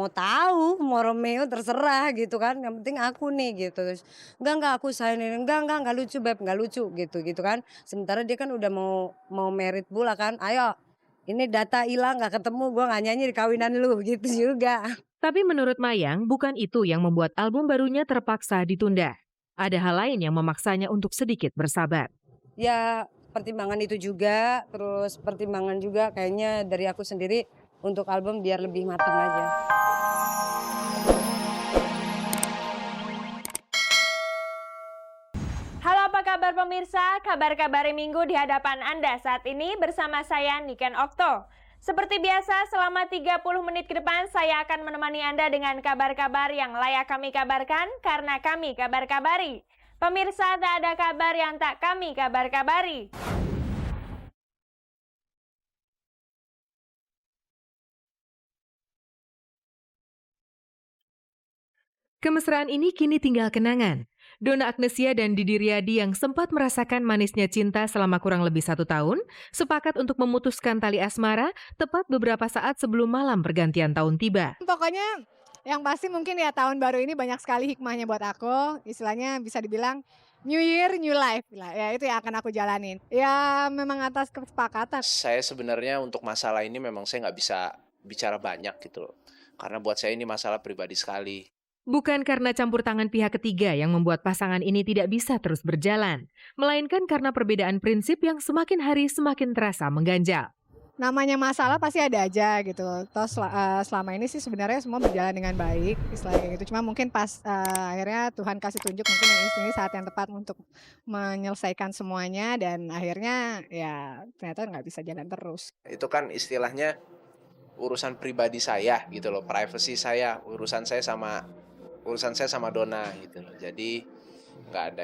mau tahu, mau Romeo terserah gitu kan, yang penting aku nih gitu. Terus, enggak aku sayang ini, enggak lucu Beb, enggak lucu," gitu kan. Sementara dia kan udah mau merit pula kan, "Ayo, ini data hilang nggak ketemu, gua nggak nyanyi di kawinan lu," gitu juga. Tapi menurut Mayang, bukan itu yang membuat album barunya terpaksa ditunda. Ada hal lain yang memaksanya untuk sedikit bersabar. Ya pertimbangan itu juga, terus pertimbangan juga kayaknya dari aku sendiri untuk album biar lebih matang aja. Halo apa kabar pemirsa, kabar-kabar Minggu di hadapan Anda saat ini bersama saya Niken Okto. Seperti biasa selama 30 menit ke depan saya akan menemani Anda dengan kabar-kabar yang layak kami kabarkan karena kami kabar-kabari. Pemirsa tak ada kabar yang tak kami kabar-kabari. Kemesraan ini kini tinggal kenangan. Donna Agnesia dan Didi Riyadi yang sempat merasakan manisnya cinta selama kurang lebih 1 tahun, sepakat untuk memutuskan tali asmara tepat beberapa saat sebelum malam pergantian tahun tiba. Pokoknya yang pasti mungkin ya tahun baru ini banyak sekali hikmahnya buat aku, istilahnya bisa dibilang new year, new life lah, ya itu yang akan aku jalanin. Ya memang atas kesepakatan. Saya sebenarnya untuk masalah ini memang saya nggak bisa bicara banyak gitu loh. Karena buat saya ini masalah pribadi sekali. Bukan karena campur tangan pihak ketiga yang membuat pasangan ini tidak bisa terus berjalan, melainkan karena perbedaan prinsip yang semakin hari semakin terasa mengganjal. Namanya masalah pasti ada aja gitu. Terus selama ini sih sebenarnya semua berjalan dengan baik, istilahnya gitu. Cuma mungkin pas akhirnya Tuhan kasih tunjuk mungkin ini saat yang tepat untuk menyelesaikan semuanya dan akhirnya ya ternyata nggak bisa jalan terus. Itu kan istilahnya urusan pribadi saya gitu loh, privacy saya, urusan saya sama Donna gitu loh. Jadi nggak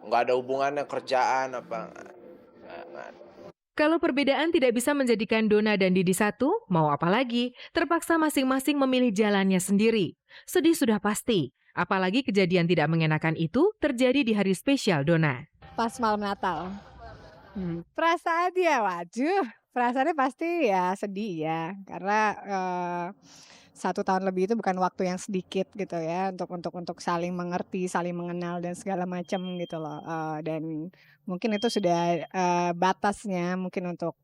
ada hubungannya kerjaan apa nggak ada. Kalau perbedaan tidak bisa menjadikan Donna dan Didi satu, mau apa lagi? Terpaksa masing-masing memilih jalannya sendiri. Sedih sudah pasti, apalagi kejadian tidak mengenakan itu terjadi di hari spesial Donna. Pas malam Natal. Perasaan ya waduh, perasaannya pasti ya sedih ya, karena 1 tahun lebih itu bukan waktu yang sedikit gitu ya, untuk saling mengerti, saling mengenal dan segala macam gitu loh, dan mungkin itu sudah, batasnya mungkin untuk,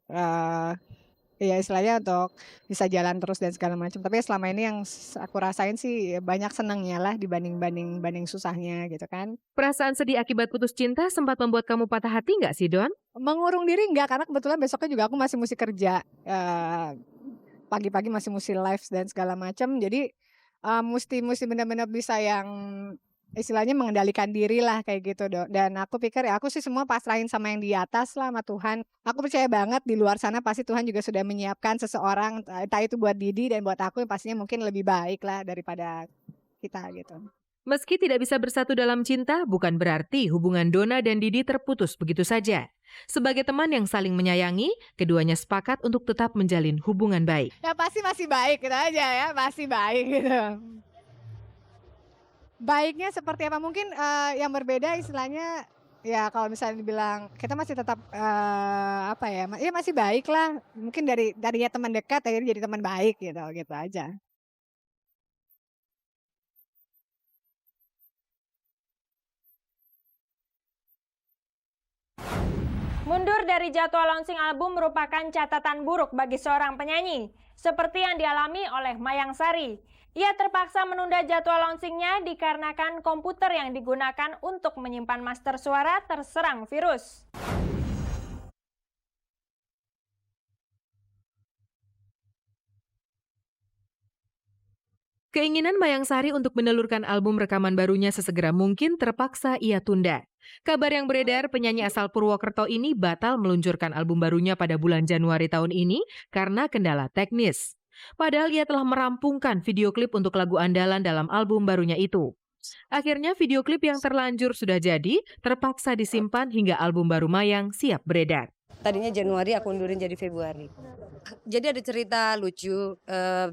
ya istilahnya untuk bisa jalan terus dan segala macam. Tapi selama ini yang aku rasain sih banyak senangnya lah dibanding susahnya gitu kan. Perasaan sedih akibat putus cinta sempat membuat kamu patah hati nggak sih, Don? Mengurung diri enggak, karena kebetulan besoknya juga aku masih musti kerja, pagi-pagi masih musti live dan segala macam. Jadi, musti benar-benar bisa yang istilahnya mengendalikan diri lah kayak gitu, dan aku pikir ya aku sih semua pasrahin sama yang di atas lah, sama Tuhan. Aku percaya banget di luar sana pasti Tuhan juga sudah menyiapkan seseorang, entah itu buat Didi dan buat aku yang pastinya mungkin lebih baik lah daripada kita gitu. Meski tidak bisa bersatu dalam cinta, bukan berarti hubungan Donna dan Didi terputus begitu saja. Sebagai teman yang saling menyayangi, keduanya sepakat untuk tetap menjalin hubungan baik. Ya pasti masih baik gitu aja ya, masih baik gitu. Baiknya seperti apa? Mungkin, yang berbeda istilahnya, ya kalau misalnya dibilang kita masih tetap, apa ya, ya masih baik lah. Mungkin dari ya teman dekat akhirnya jadi teman baik gitu, gitu aja. Mundur dari jadwal launching album merupakan catatan buruk bagi seorang penyanyi, seperti yang dialami oleh Mayang Sari. Ia terpaksa menunda jadwal launchingnya dikarenakan komputer yang digunakan untuk menyimpan master suara terserang virus. Keinginan Mayang Sari untuk menelurkan album rekaman barunya sesegera mungkin terpaksa ia tunda. Kabar yang beredar, penyanyi asal Purwokerto ini batal meluncurkan album barunya pada bulan Januari tahun ini karena kendala teknis. Padahal ia telah merampungkan video klip untuk lagu andalan dalam album barunya itu. Akhirnya video klip yang terlanjur sudah jadi, terpaksa disimpan hingga album baru Mayang siap beredar. Tadinya Januari aku undurin jadi Februari. Jadi ada cerita lucu,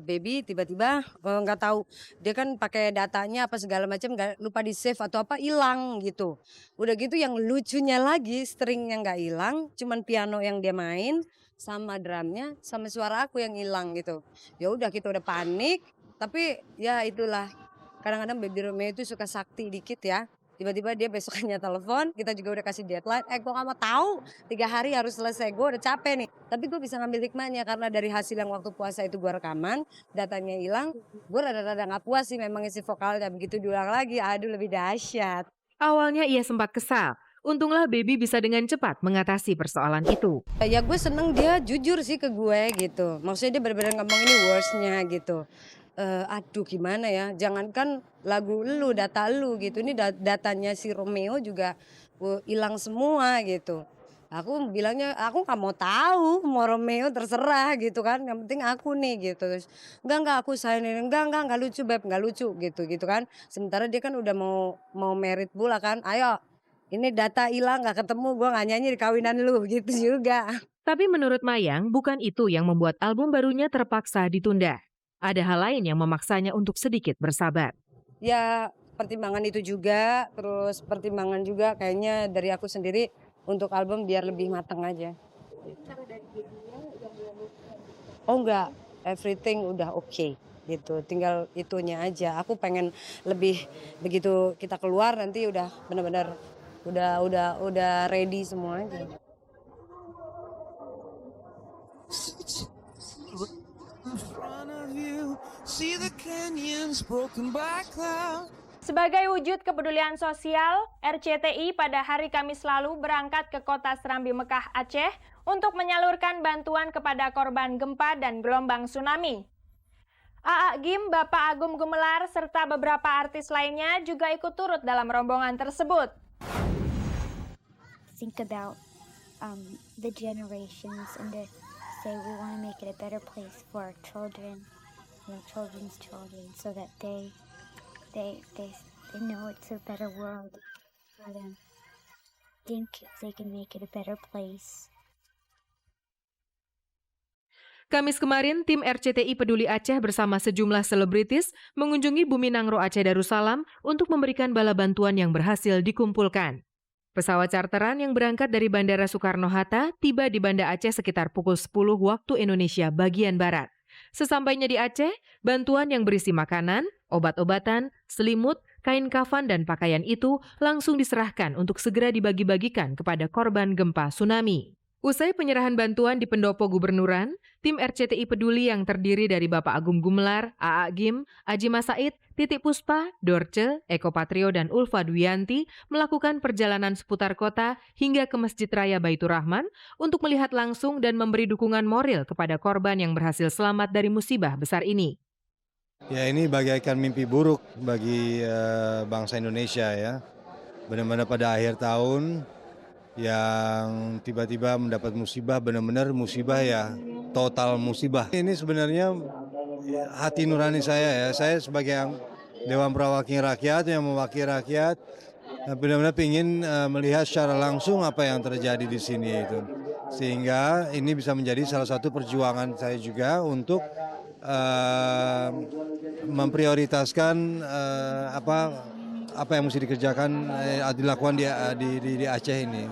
baby tiba-tiba nggak tahu dia kan pakai datanya apa segala macam lupa di save atau apa hilang gitu. Udah gitu yang lucunya lagi stringnya nggak hilang, cuman piano yang dia main sama drumnya sama suara aku yang hilang gitu. Ya udah kita udah panik, Tapi ya itulah, kadang-kadang Baby Romeo itu suka sakti dikit ya. Tiba-tiba dia besokannya telepon, kita juga udah kasih deadline, gue gak mau tahu 3 hari harus selesai, gue udah capek nih. Tapi gue bisa ngambil hikmahnya karena dari hasil yang waktu puasa itu gue rekaman, datanya hilang, gue rada-rada gak puas sih memang isi vokalnya. Begitu diulang lagi, aduh lebih dahsyat. Awalnya ia sempat kesal. Untunglah Baby bisa dengan cepat mengatasi persoalan itu. Ya gue seneng dia jujur sih ke gue gitu. Maksudnya dia benar-benar ngomong ini worst-nya gitu. Aduh gimana ya, jangankan lagu lu, data lu gitu. Ini datanya si Romeo juga hilang semua gitu. Aku bilangnya, aku gak mau tahu, mau Romeo terserah gitu kan. Yang penting aku nih gitu. Terus, enggak aku sayang ini, enggak lucu beb, enggak lucu gitu kan. Sementara dia kan udah mau merit pula kan. Ayo, ini data hilang gak ketemu, gue gak nyanyi di kawinan lu gitu juga. Tapi menurut Mayang, bukan itu yang membuat album barunya terpaksa ditunda. Ada hal lain yang memaksanya untuk sedikit bersabar. Ya pertimbangan itu juga, terus pertimbangan juga kayaknya dari aku sendiri untuk album biar lebih mateng aja. Oh enggak, everything udah oke gitu, tinggal itunya aja. Aku pengen lebih begitu kita keluar nanti udah benar-benar udah ready semua aja. Sebagai wujud kepedulian sosial, RCTI pada hari Kamis lalu berangkat ke kota Serambi Mekah, Aceh untuk menyalurkan bantuan kepada korban gempa dan gelombang tsunami. A.A. Gym, Bapak Agung Gumelar, serta beberapa artis lainnya juga ikut turut dalam rombongan tersebut. Think about the generations and to say we want to make it a better place for our children, children's children, so that they know it's a better world for them. Think if they can make it a better place. Kamis kemarin, tim RCTI Peduli Aceh bersama sejumlah selebritis mengunjungi Bumi Nangro Aceh Darussalam untuk memberikan bala bantuan yang berhasil dikumpulkan. Pesawat charteran yang berangkat dari Bandara Soekarno-Hatta tiba di Banda Aceh sekitar pukul 10 waktu Indonesia bagian Barat. Sesampainya di Aceh, bantuan yang berisi makanan, obat-obatan, selimut, kain kafan, dan pakaian itu langsung diserahkan untuk segera dibagi-bagikan kepada korban gempa tsunami. Usai penyerahan bantuan di pendopo gubernuran, tim RCTI Peduli yang terdiri dari Bapak Agung Gumelar, A.A. Gym, Aji Masaid, Titik Puspa, Dorce, Eko Patrio, dan Ulfa Dwianti melakukan perjalanan seputar kota hingga ke Masjid Raya Baitur Rahman untuk melihat langsung dan memberi dukungan moral kepada korban yang berhasil selamat dari musibah besar ini. Ya, ini bagaikan mimpi buruk bagi bangsa Indonesia ya. Benar-benar pada akhir tahun yang tiba-tiba mendapat musibah, benar-benar musibah ya, total musibah. Ini sebenarnya hati nurani saya ya, saya sebagai yang Dewan Perwakilan Rakyat yang mewakili rakyat, benar-benar ingin melihat secara langsung apa yang terjadi di sini itu. Sehingga ini bisa menjadi salah satu perjuangan saya juga untuk memprioritaskan apa yang mesti dikerjakan, dilakukan di Aceh ini.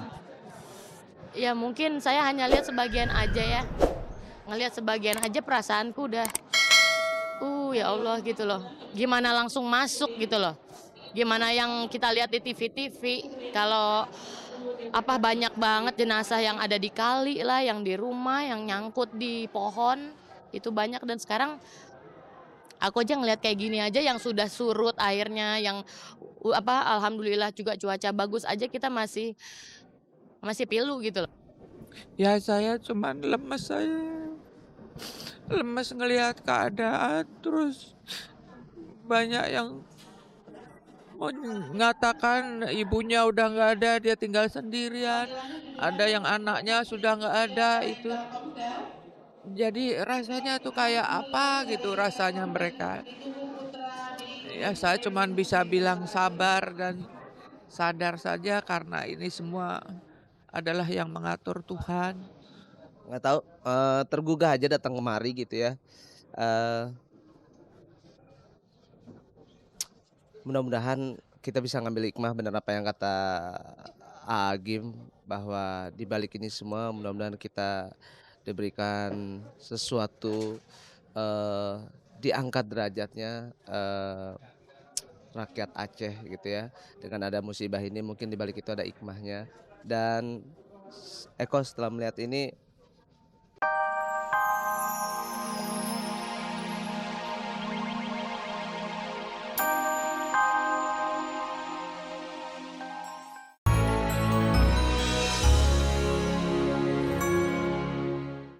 Ya mungkin saya hanya lihat sebagian aja ya, ngelihat sebagian aja perasaanku udah, ya Allah gitu loh. Gimana langsung masuk gitu loh. Gimana yang kita lihat di TV-TV, kalau banyak banget jenazah yang ada di kali lah, yang di rumah, yang nyangkut di pohon, itu banyak. Dan sekarang aku aja ngelihat kayak gini aja yang sudah surut airnya, yang alhamdulillah juga cuaca bagus aja, kita masih pilu gitu loh. Ya saya cuman lemes ngelihat keadaan, terus banyak yang mengatakan ibunya udah nggak ada, dia tinggal sendirian, ada yang anaknya sudah nggak ada itu. Jadi rasanya tuh kayak apa gitu rasanya mereka. Ya saya cuman bisa bilang sabar dan sadar saja karena ini semua adalah yang mengatur Tuhan. Nggak tahu, tergugah aja datang kemari gitu ya. Mudah-mudahan kita bisa ngambil hikmah benar apa yang kata Agim, bahwa di balik ini semua mudah-mudahan kita diberikan sesuatu diangkat derajatnya rakyat Aceh gitu ya. Dengan ada musibah ini mungkin di balik itu ada hikmahnya. Dan Eko setelah melihat ini